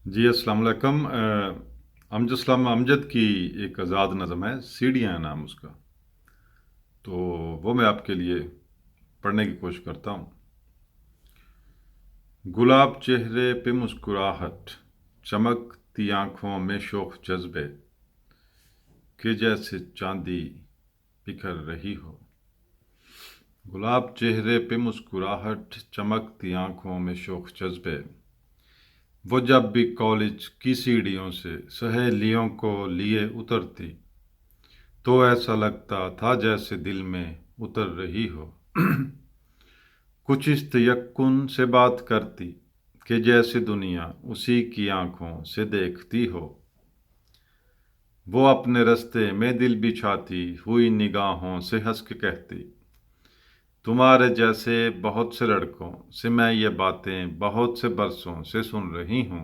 जी, अस्सलाम वालेकुम। अमजद इस्लाम अमजद की एक आज़ाद नज़म है, सीढ़ियाँ नाम उसका। तो वो मैं आपके लिए पढ़ने की कोशिश करता हूँ। गुलाब चेहरे पे मुस्कुराहट, चमकती आँखों में शौक़ जज़्बे, कि जैसे चांदी बिखर रही हो। गुलाब चेहरे पे मुस्कुराहट, चमकती आँखों में शौक़ जज़्बे, वो जब भी कॉलेज की सीढ़ियों से सहेलियों को लिए उतरती, तो ऐसा लगता था जैसे दिल में उतर रही हो। कुछ इस तयक्कुन से बात करती कि जैसे दुनिया उसी की आंखों से देखती हो। वो अपने रास्ते में दिल बिछाती हुई निगाहों से हंस के कहती, तुम्हारे जैसे बहुत से लड़कों से मैं ये बातें बहुत से बरसों से सुन रही हूँ।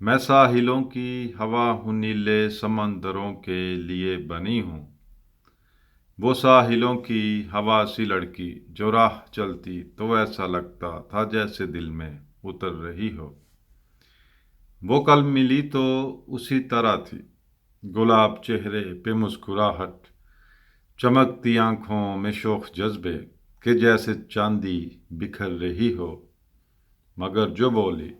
मैं साहिलों की हवा हूँ, नीले समंदरों के लिए बनी हूँ। वो साहिलों की हवा सी लड़की जो राह चलती, तो ऐसा लगता था जैसे दिल में उतर रही हो। वो कल मिली तो उसी तरह थी, गुलाब चेहरे पे मुस्कुराहट, चमकती आंखों में शौक जज्बे, कि जैसे चांदी बिखर रही हो। मगर जो बोली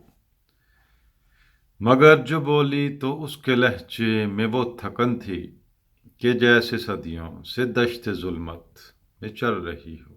मगर जो बोली तो उसके लहजे में वो थकन थी, कि जैसे सदियों से दश्त जुल्मत में चल रही हो।